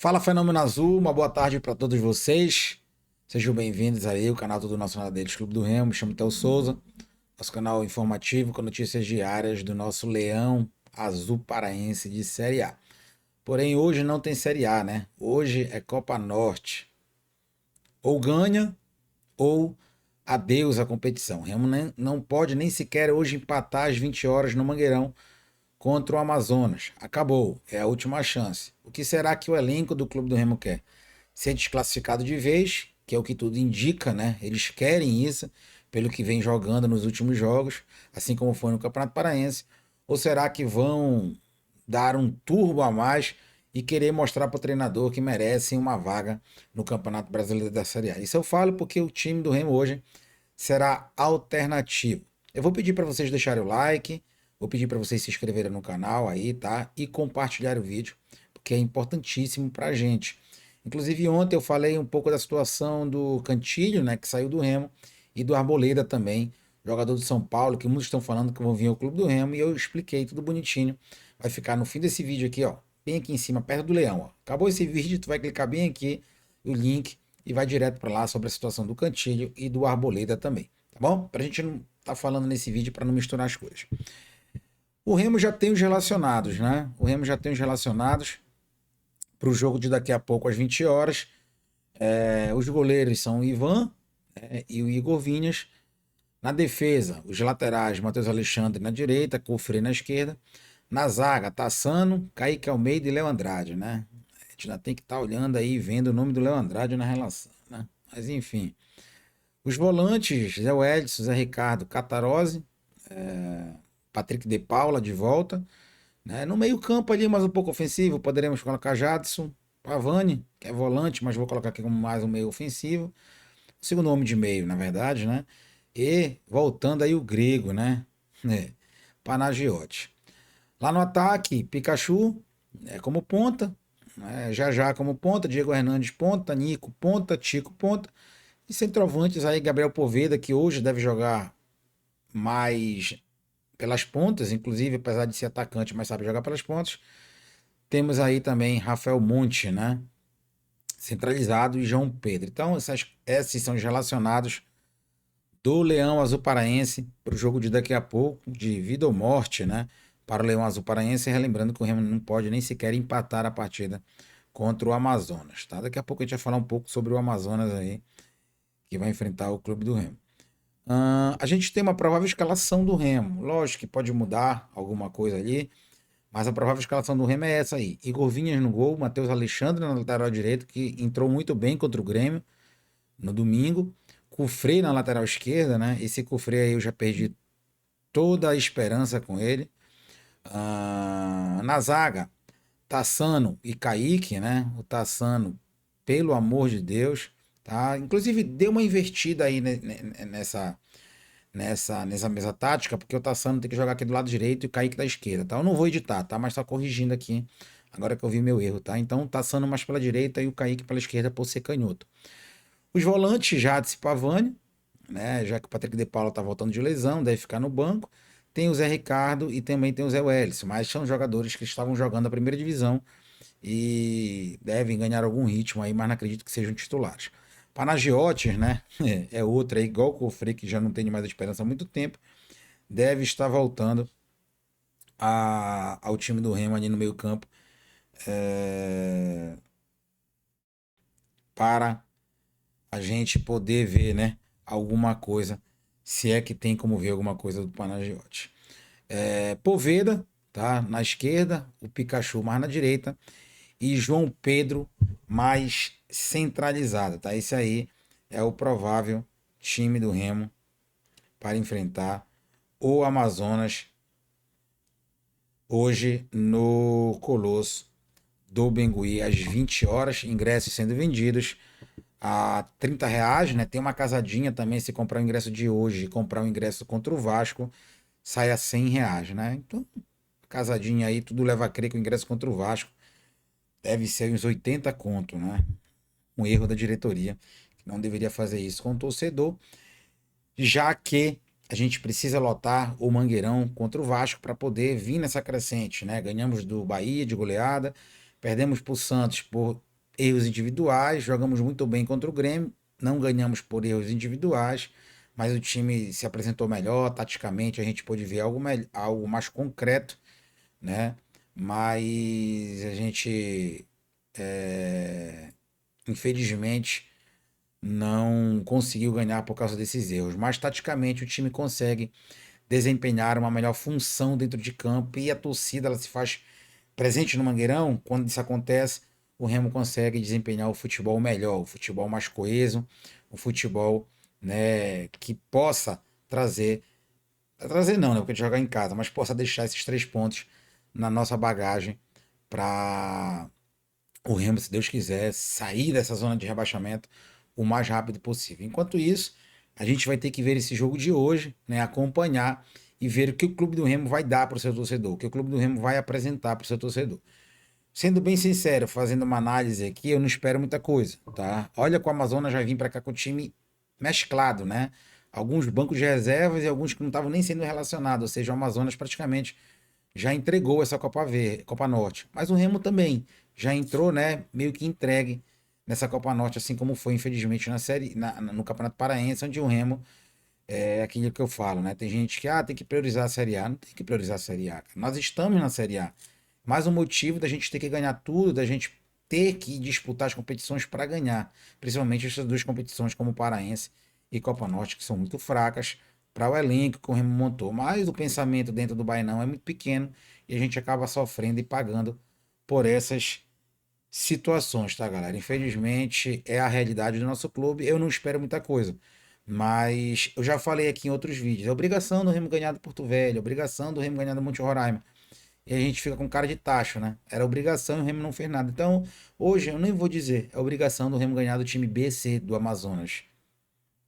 Fala Fenômeno Azul, uma boa tarde para todos vocês. Sejam bem-vindos aí ao canal do Nacional deles Clube do Remo. Me chamo Theo Souza, nosso canal informativo com notícias diárias do nosso Leão Azul Paraense de Série A. Porém, hoje não tem Série A, né? Hoje é Copa Norte. Ou ganha ou adeus à competição. O Remo não pode nem sequer hoje empatar às 20 horas no Mangueirão contra o Amazonas. Acabou, é a última chance. O que será que o elenco do Clube do Remo quer? Ser desclassificado de vez, que é o que tudo indica, né? Eles querem isso, pelo que vem jogando nos últimos jogos, assim como foi no Campeonato Paraense. Ou será que vão dar um turbo a mais e querer mostrar para o treinador que merecem uma vaga no Campeonato Brasileiro da Série A? Isso eu falo porque o time do Remo hoje será alternativo. Eu vou pedir para vocês deixarem o like, vou pedir para vocês se inscreverem no canal aí, tá? E compartilhar o vídeo, porque é importantíssimo para a gente. Inclusive ontem eu falei um pouco da situação do Cantilho, né, que saiu do Remo, e do Arboleda também, jogador do São Paulo, que muitos estão falando que vão vir ao Clube do Remo, e eu expliquei tudo bonitinho. Vai ficar no fim desse vídeo aqui, ó, bem aqui em cima, perto do leão, ó. Acabou esse vídeo, tu vai clicar bem aqui, o link, e vai direto para lá sobre a situação do Cantilho e do Arboleda também, tá bom? Pra gente não tá falando nesse vídeo para não misturar as coisas. O Remo já tem os relacionados, né? O Remo já tem os relacionados para o jogo de daqui a pouco às 20 horas. Os goleiros são o Ivan, né, e o Igor Vinhas. Na defesa, os laterais, Matheus Alexandre na direita, Cofre na esquerda. Na zaga, Tassano, Kaique Almeida e Léo Andrade, né? A gente ainda tem que estar olhando aí, vendo o nome do Léo Andrade na relação, né? Mas enfim. Os volantes, Zé Wellison, Zé Ricardo, Catarose, Patrick de Paula de volta, né? No meio campo ali, mais um pouco ofensivo, poderemos colocar Jadson, Pavani, que é volante, mas vou colocar aqui como mais um meio ofensivo. O segundo homem de meio, na verdade, né? E voltando aí o grego, né? Panagiotti. Lá no ataque, Pikachu como ponta, né? Já como ponta, Diego Hernandes ponta, Nico ponta, Tico ponta. E centroavantes aí, Gabriel Poveda, que hoje deve jogar mais pelas pontas, inclusive, apesar de ser atacante, mas sabe jogar pelas pontas. Temos aí também Rafael Monte, né? Centralizado e João Pedro. Então, esses são os relacionados do Leão Azul Paraense para o jogo de daqui a pouco, de vida ou morte, né? Para o Leão Azul Paraense, relembrando que o Remo não pode nem sequer empatar a partida contra o Amazonas, tá? Daqui a pouco a gente vai falar um pouco sobre o Amazonas aí, que vai enfrentar o Clube do Remo. A gente tem uma provável escalação do Remo. Lógico que pode mudar alguma coisa ali, mas a provável escalação do Remo é essa aí. Igor Vinhas no gol, Matheus Alexandre na lateral direita, que entrou muito bem contra o Grêmio no domingo. Cufré na lateral esquerda, né? Esse Cufré aí eu já perdi toda a esperança com ele. Na zaga, Tassano e Kaique, né? O Tassano, pelo amor de Deus, tá? Inclusive deu uma invertida aí nessa mesa tática, porque o Tassano tem que jogar aqui do lado direito e o Kaique da esquerda, tá? Eu não vou editar, tá? Mas só corrigindo aqui, agora que eu vi meu erro, tá? Então o Tassano mais pela direita e o Kaique pela esquerda por ser canhoto. Os volantes, Jadson e Pavani, né? Já que o Patrick de Paula tá voltando de lesão, deve ficar no banco. Tem o Zé Ricardo e também tem o Zé Wellison, mas são jogadores que estavam jogando a primeira divisão e devem ganhar algum ritmo aí, mas não acredito que sejam titulares. Panagiotis, né? É outra aí, igual o Cofre, que já não tem mais esperança há muito tempo, deve estar voltando ao time do Remo ali no meio campo, é, para a gente poder ver, né, alguma coisa, se é que tem como ver alguma coisa do Panagiotis. Poveda, tá? Na esquerda, o Pikachu mais na direita e João Pedro mais centralizado, tá? Esse aí é o provável time do Remo para enfrentar o Amazonas hoje no Colosso do Bengui às 20 horas, ingressos sendo vendidos a R$ 30, né? Tem uma casadinha também, se comprar o ingresso de hoje e comprar o ingresso contra o Vasco, sai a R$ 100, né? Então, casadinha aí, tudo leva a crer que o ingresso contra o Vasco deve ser uns 80 conto, né? Um erro da diretoria, que não deveria fazer isso com o torcedor, já que a gente precisa lotar o Mangueirão contra o Vasco para poder vir nessa crescente, né? Ganhamos do Bahia de goleada, perdemos para o Santos por erros individuais, jogamos muito bem contra o Grêmio, não ganhamos por erros individuais, mas o time se apresentou melhor, taticamente a gente pôde ver algo mais concreto, né? Mas a gente, infelizmente, não conseguiu ganhar por causa desses erros. Mas taticamente o time consegue desempenhar uma melhor função dentro de campo e a torcida ela se faz presente no Mangueirão. Quando isso acontece, o Remo consegue desempenhar o futebol melhor, o futebol mais coeso, o futebol, né, que possa trazer não, né, porque a gente joga em casa, mas possa deixar esses 3 pontos na nossa bagagem para o Remo, se Deus quiser, sair dessa zona de rebaixamento o mais rápido possível. Enquanto isso, a gente vai ter que ver esse jogo de hoje, né, acompanhar e ver o que o Clube do Remo vai dar para o seu torcedor, o que o Clube do Remo vai apresentar para o seu torcedor. Sendo bem sincero, fazendo uma análise aqui, eu não espero muita coisa, tá? Olha, com o Amazonas já vim para cá com o time mesclado, né? Alguns bancos de reservas e alguns que não estavam nem sendo relacionados, ou seja, o Amazonas praticamente já entregou essa Copa Norte. Mas o Remo também já entrou, né, meio que entregue nessa Copa Norte, assim como foi, infelizmente, no Campeonato Paraense, onde o Remo é aquilo que eu falo, né? Tem gente que tem que priorizar a Série A. Não tem que priorizar a Série A, cara. Nós estamos na Série A. Mas o motivo da gente ter que ganhar tudo, da gente ter que disputar as competições para ganhar, principalmente essas duas competições como Paraense e Copa Norte, que são muito fracas para o elenco que o Remo montou. Mas o pensamento dentro do Bainão é muito pequeno e a gente acaba sofrendo e pagando por essas situações, tá, galera? Infelizmente é a realidade do nosso clube. Eu não espero muita coisa. Mas eu já falei aqui em outros vídeos. É obrigação do Remo ganhar do Porto Velho, é obrigação do Remo ganhar do Monte Roraima. E a gente fica com cara de tacho, né? Era obrigação e o Remo não fez nada. Então, hoje eu nem vou dizer, é obrigação do Remo ganhar do time BC do Amazonas.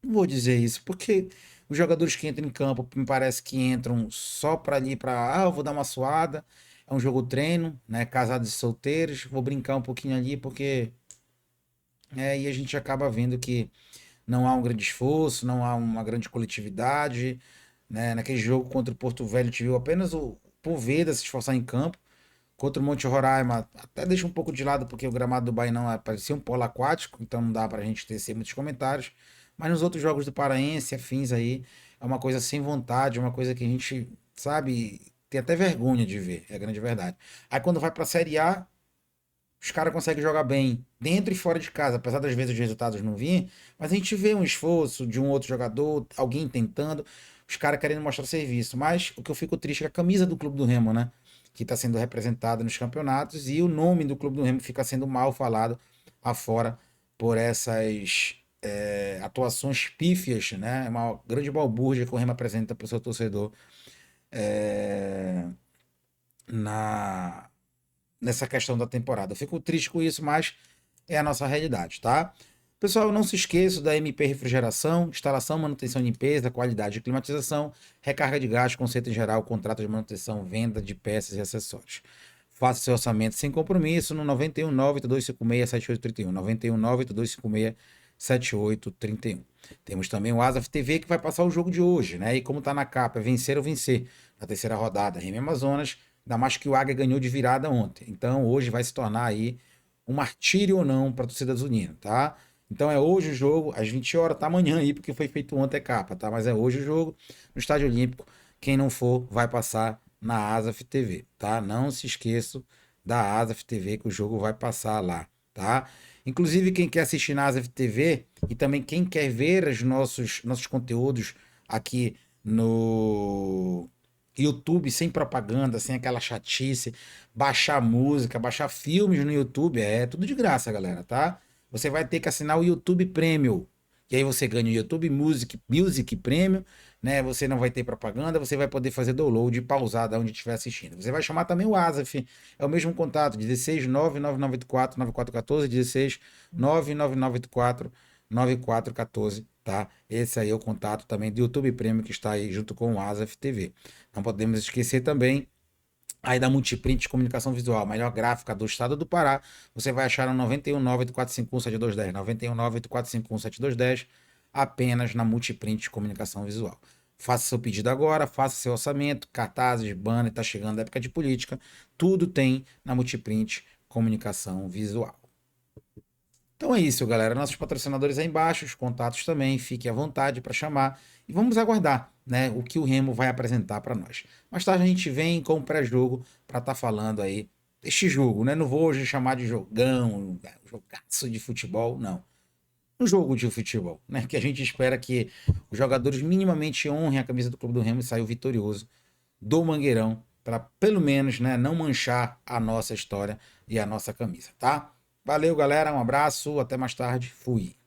Não vou dizer isso, porque os jogadores que entram em campo, me parece que entram só para ali, eu vou dar uma suada. É um jogo treino, né? Casados e solteiros, vou brincar um pouquinho ali, porque e a gente acaba vendo que não há um grande esforço, não há uma grande coletividade, né? Naquele jogo contra o Porto Velho, a gente viu apenas o Poveda se esforçar em campo. Contra o Monte Roraima, até deixa um pouco de lado, porque o gramado do Bainão parecia um polo aquático, então não dá pra gente tecer muitos comentários. Mas nos outros jogos do Paraense, afins aí, é uma coisa sem vontade, é uma coisa que a gente, sabe, tem até vergonha de ver, é a grande verdade. Aí quando vai pra Série A, os caras conseguem jogar bem dentro e fora de casa, apesar das vezes os resultados não virem, mas a gente vê um esforço de um outro jogador, alguém tentando, os caras querendo mostrar serviço. Mas o que eu fico triste é a camisa do Clube do Remo, né? Que está sendo representada nos campeonatos e o nome do Clube do Remo fica sendo mal falado afora por essas atuações pífias, né? É uma grande balbúrdia que o Remo apresenta para o seu torcedor é, na nessa questão da temporada. Eu fico triste com isso, mas é a nossa realidade, tá? Pessoal, não se esqueça da MP Refrigeração, instalação, manutenção, limpeza, qualidade de climatização, recarga de gás, conceito em geral, contrato de manutenção, venda de peças e acessórios. Faça seu orçamento sem compromisso no 91 98256 7831. 91 98256 7831. Temos também o Asaf TV que vai passar o jogo de hoje, né? E como tá na capa, é vencer ou vencer na terceira rodada, Remy Amazonas. Ainda mais que o Águia ganhou de virada ontem. Então hoje vai se tornar aí um martírio ou não para a torcida azulina, tá? Então é hoje o jogo, às 20 horas, tá amanhã aí, porque foi feito ontem a capa, tá? Mas é hoje o jogo no Estádio Olímpico. Quem não for, vai passar na Asaf TV, tá? Não se esqueça da Asaf TV que o jogo vai passar lá, tá? Inclusive, quem quer assistir na Asaf TV e também quem quer ver os nossos conteúdos aqui no YouTube sem propaganda, sem aquela chatice, baixar música, baixar filmes no YouTube, é tudo de graça, galera, tá? Você vai ter que assinar o YouTube Premium. E aí você ganha o YouTube Music Premium, né? Você não vai ter propaganda, você vai poder fazer download e pausar da onde estiver assistindo. Você vai chamar também o Asaf, é o mesmo contato, 16 99984 9414, 16 99984 9414, tá? Esse aí é o contato também do YouTube Premium que está aí junto com o Asaf TV. Não podemos esquecer também aí da Multiprint de Comunicação Visual, melhor gráfica do estado do Pará. Você vai achar no 91984517210, 91984517210, apenas na Multiprint de Comunicação Visual. Faça seu pedido agora, faça seu orçamento, cartazes, banner, tá chegando a época de política, tudo tem na Multiprint Comunicação Visual. Então é isso, galera. Nossos patrocinadores aí embaixo, os contatos também, fique à vontade para chamar e vamos aguardar, né, o que o Remo vai apresentar para nós. Mais tarde a gente vem com o pré-jogo para estar falando aí deste jogo, né? Não vou hoje chamar de jogão, jogaço de futebol, não. Um jogo de futebol, né? Que a gente espera que os jogadores minimamente honrem a camisa do Clube do Remo e saiam vitorioso do Mangueirão para pelo menos, né, não manchar a nossa história e a nossa camisa, tá? Valeu, galera, um abraço, até mais tarde, fui.